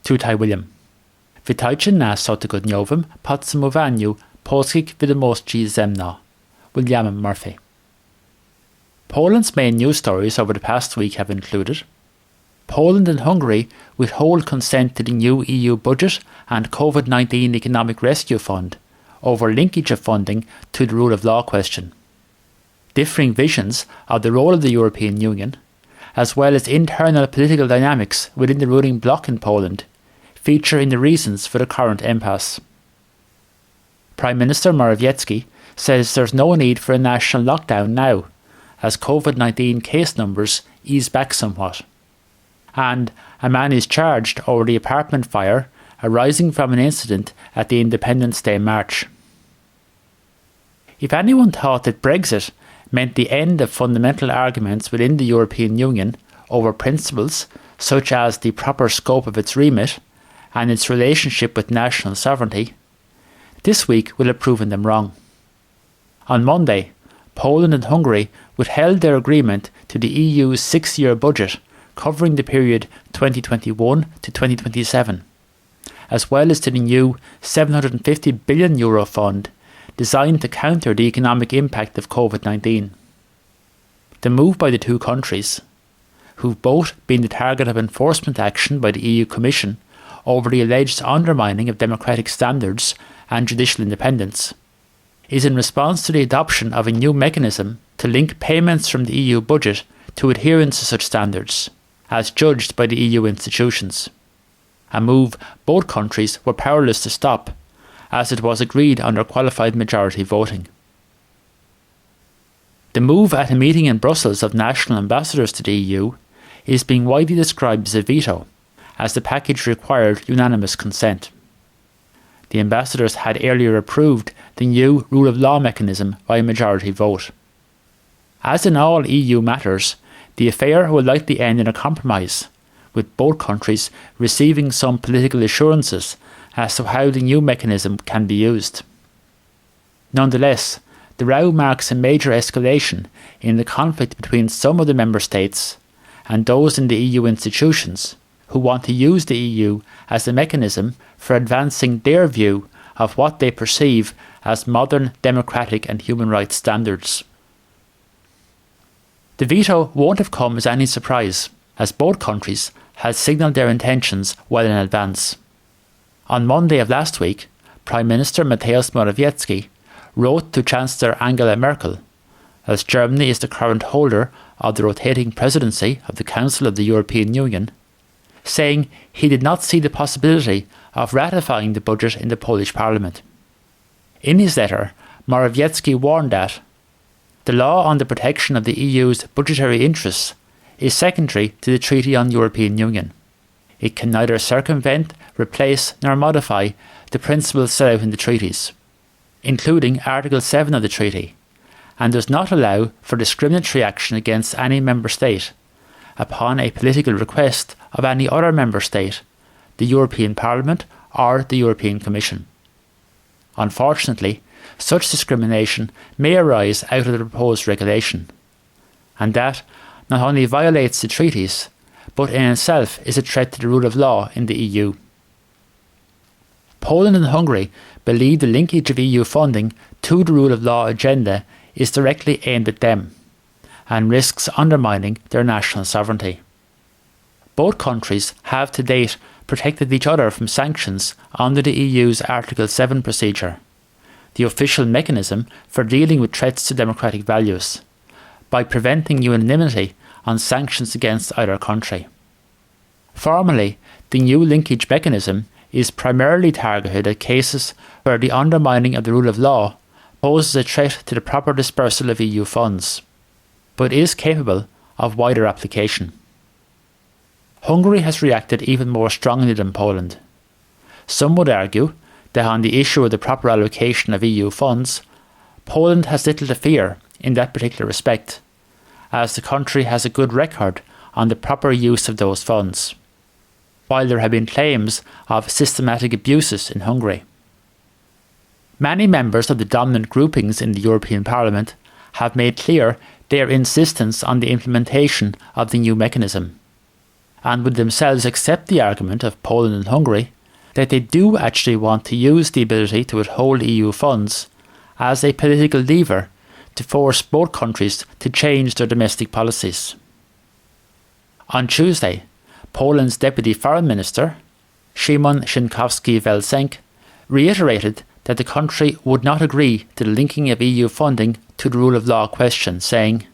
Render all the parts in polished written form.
Tutaj William. Witajcie na sotygodniowym podsumowaniu polskich wiadomości ze mną, William Murphy. Poland's main news stories over the past week have included Poland and Hungary withhold consent to the new EU budget and COVID-19 Economic Rescue Fund over linkage of funding to the rule of law question. Differing visions of the role of the European Union, as well as internal political dynamics within the ruling bloc in Poland, feature in the reasons for the current impasse. Prime Minister Morawiecki says there's no need for a national lockdown now, as COVID-19 case numbers ease back somewhat. And a man is charged over the apartment fire arising from an incident at the Independence Day March. If anyone thought that Brexit meant the end of fundamental arguments within the European Union over principles such as the proper scope of its remit and its relationship with national sovereignty, this week will have proven them wrong. On Monday, Poland and Hungary withheld their agreement to the EU's 6-year budget covering the period 2021 to 2027, as well as to the new €750 billion fund designed to counter the economic impact of COVID-19. The move by the two countries, who've both been the target of enforcement action by the EU Commission over the alleged undermining of democratic standards and judicial independence, is in response to the adoption of a new mechanism to link payments from the EU budget to adherence to such standards, as judged by the EU institutions. A move both countries were powerless to stop, as it was agreed under qualified majority voting. The move at a meeting in Brussels of national ambassadors to the EU is being widely described as a veto, as the package required unanimous consent. The ambassadors had earlier approved the new rule of law mechanism by a majority vote. As in all EU matters, the affair will likely end in a compromise, with both countries receiving some political assurances as to how the new mechanism can be used. Nonetheless, the row marks a major escalation in the conflict between some of the member states and those in the EU institutions who want to use the EU as a mechanism for advancing their view of what they perceive as modern democratic and human rights standards. The veto won't have come as any surprise, as both countries had signalled their intentions well in advance. On Monday of last week, Prime Minister Mateusz Morawiecki wrote to Chancellor Angela Merkel, as Germany is the current holder of the rotating presidency of the Council of the European Union, saying he did not see the possibility of ratifying the budget in the Polish Parliament. In his letter, Morawiecki warned that the law on the protection of the EU's budgetary interests is secondary to the Treaty on European Union. It can neither circumvent, replace nor modify the principles set out in the treaties, including Article 7 of the treaty, and does not allow for discriminatory action against any member state upon a political request of any other member state, the European Parliament or the European Commission. Unfortunately, such discrimination may arise out of the proposed regulation, and that not only violates the treaties, but in itself is a threat to the rule of law in the EU. Poland and Hungary believe the linkage of EU funding to the rule of law agenda is directly aimed at them, and risks undermining their national sovereignty. Both countries have to date protected each other from sanctions under the EU's Article 7 procedure, the official mechanism for dealing with threats to democratic values, by preventing unanimity on sanctions against either country. Formally, the new linkage mechanism is primarily targeted at cases where the undermining of the rule of law poses a threat to the proper dispersal of EU funds, but is capable of wider application. Hungary has reacted even more strongly than Poland. Some would argue that on the issue of the proper allocation of EU funds, Poland has little to fear in that particular respect, as the country has a good record on the proper use of those funds, while there have been claims of systematic abuses in Hungary. Many members of the dominant groupings in the European Parliament have made clear their insistence on the implementation of the new mechanism, and would themselves accept the argument of Poland and Hungary that they do actually want to use the ability to withhold EU funds as a political lever to force both countries to change their domestic policies. On Tuesday, Poland's Deputy Foreign Minister, Szymon Szynkowski-Welsenk, reiterated that the country would not agree to the linking of EU funding to the rule of law question, saying,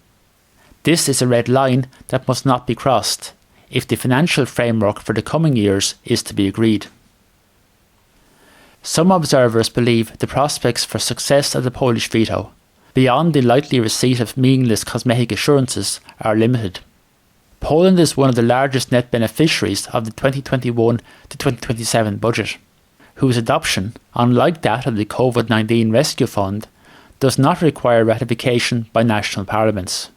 "This is a red line that must not be crossed if the financial framework for the coming years is to be agreed." Some observers believe the prospects for success of the Polish veto, beyond the likely receipt of meaningless cosmetic assurances, are limited. Poland is one of the largest net beneficiaries of the 2021 to 2027 budget, whose adoption, unlike that of the COVID-19 Rescue Fund, does not require ratification by national parliaments.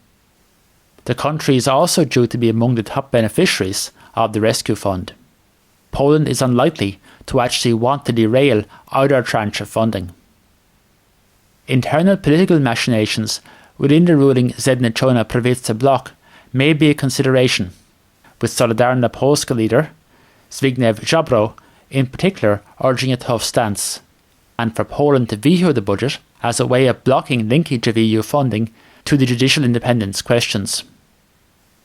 The country is also due to be among the top beneficiaries of the Rescue Fund. Poland is unlikely to actually want to derail either tranche of funding. Internal political machinations within the ruling Zjednoczona Prawica bloc may be a consideration, with Solidarna Polska leader Zbigniew Ziobro in particular urging a tough stance, and for Poland to veto the budget as a way of blocking linkage of EU funding to the judicial independence questions.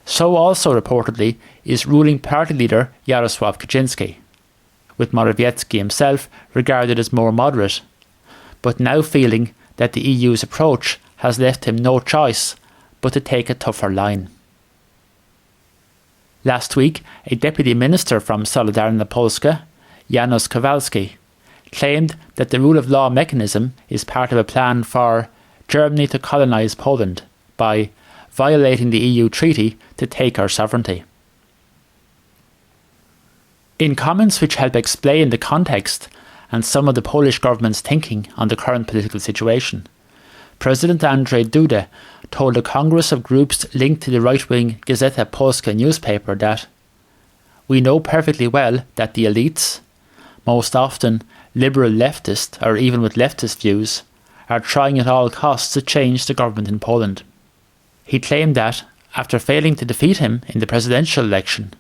So also reportedly is ruling party leader Jarosław Kaczynski, with Morawiecki himself regarded as more moderate, but now feeling that the EU's approach has left him no choice but to take a tougher line. Last week, a deputy minister from Solidarna Polska, Janusz Kowalski, claimed that the rule of law mechanism is part of a plan for Germany to colonise Poland by violating the EU treaty to take our sovereignty. In comments which help explain the context and some of the Polish government's thinking on the current political situation, President Andrzej Duda told a congress of groups linked to the right-wing Gazeta Polska newspaper that "We know perfectly well that the elites, most often liberal leftist or even with leftist views, are trying at all costs to change the government in Poland." He claimed that, after failing to defeat him in the presidential election,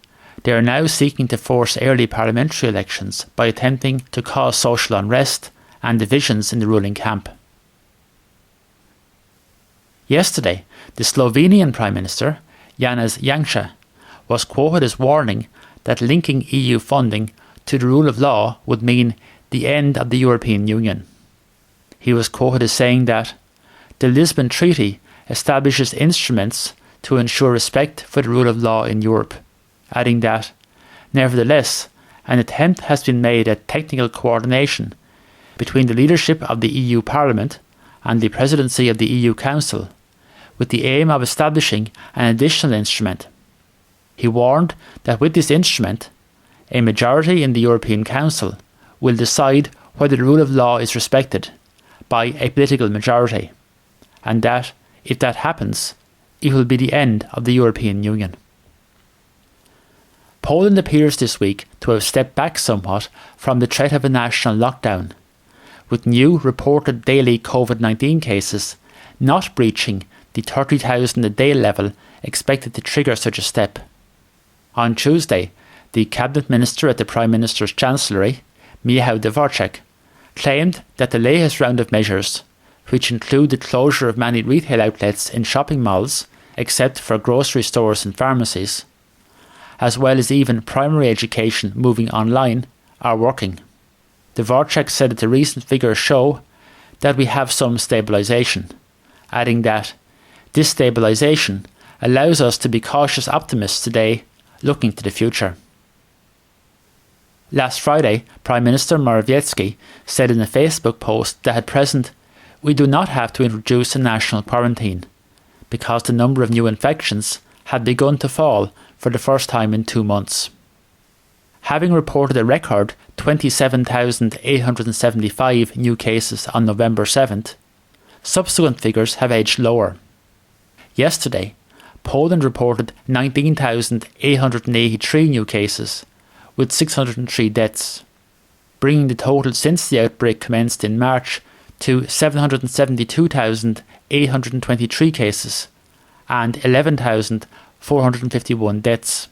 they are now seeking to force early parliamentary elections by attempting to cause social unrest and divisions in the ruling camp. Yesterday, the Slovenian Prime Minister, Janez Janša, was quoted as warning that linking EU funding to the rule of law would mean the end of the European Union. He was quoted as saying that the Lisbon Treaty establishes instruments to ensure respect for the rule of law in Europe, adding that, nevertheless, an attempt has been made at technical coordination between the leadership of the EU Parliament and the presidency of the EU Council, with the aim of establishing an additional instrument. He warned that with this instrument, a majority in the European Council will decide whether the rule of law is respected by a political majority, and that, if that happens, it will be the end of the European Union. Poland appears this week to have stepped back somewhat from the threat of a national lockdown, with new reported daily COVID-19 cases not breaching the 30,000 a day level expected to trigger such a step. On Tuesday, the cabinet minister at the Prime Minister's Chancellery, Michał Dworczyk, claimed that the latest round of measures, which include the closure of many retail outlets in shopping malls, except for grocery stores and pharmacies, as well as even primary education moving online, are working. Dworczyk said that the recent figures show that we have some stabilisation, adding that this stabilisation allows us to be cautious optimists today, looking to the future. Last Friday, Prime Minister Morawiecki said in a Facebook post that at present we do not have to introduce a national quarantine, because the number of new infections had begun to fall for the first time in 2 months. Having reported a record 27,875 new cases on November 7th, subsequent figures have edged lower. Yesterday, Poland reported 19,883 new cases, with 603 deaths, bringing the total since the outbreak commenced in March to 772,823 cases and 11,451 deaths.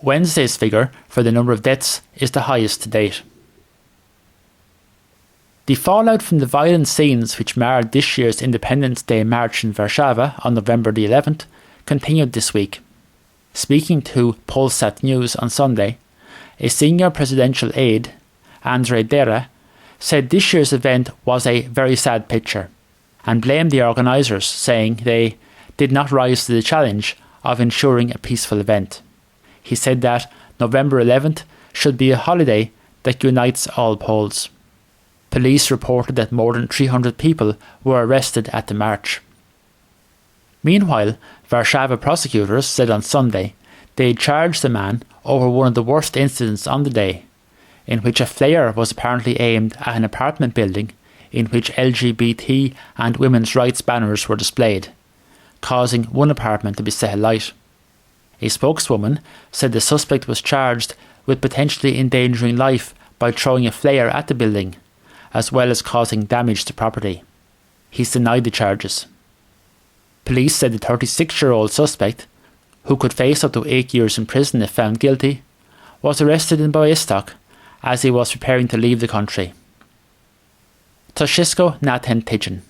Wednesday's figure for the number of deaths is the highest to date. The fallout from the violent scenes which marred this year's Independence Day march in Warszawa on November the 11th continued this week. Speaking to Polsat News on Sunday, a senior presidential aide, Andrzej Dera, said this year's event was a very sad picture and blamed the organisers, saying they did not rise to the challenge of ensuring a peaceful event. He said that November 11th should be a holiday that unites all Poles. Police reported that more than 300 people were arrested at the march. Meanwhile, Warszawa prosecutors said on Sunday they charged the man over one of the worst incidents on the day, in which a flare was apparently aimed at an apartment building in which LGBT and women's rights banners were displayed, causing one apartment to be set alight. A spokeswoman said the suspect was charged with potentially endangering life by throwing a flare at the building, as well as causing damage to property. He's denied the charges. Police said the 36-year-old suspect, who could face up to 8 years in prison if found guilty, was arrested in Białystok as he was preparing to leave the country. Toshisko na ten tydzień.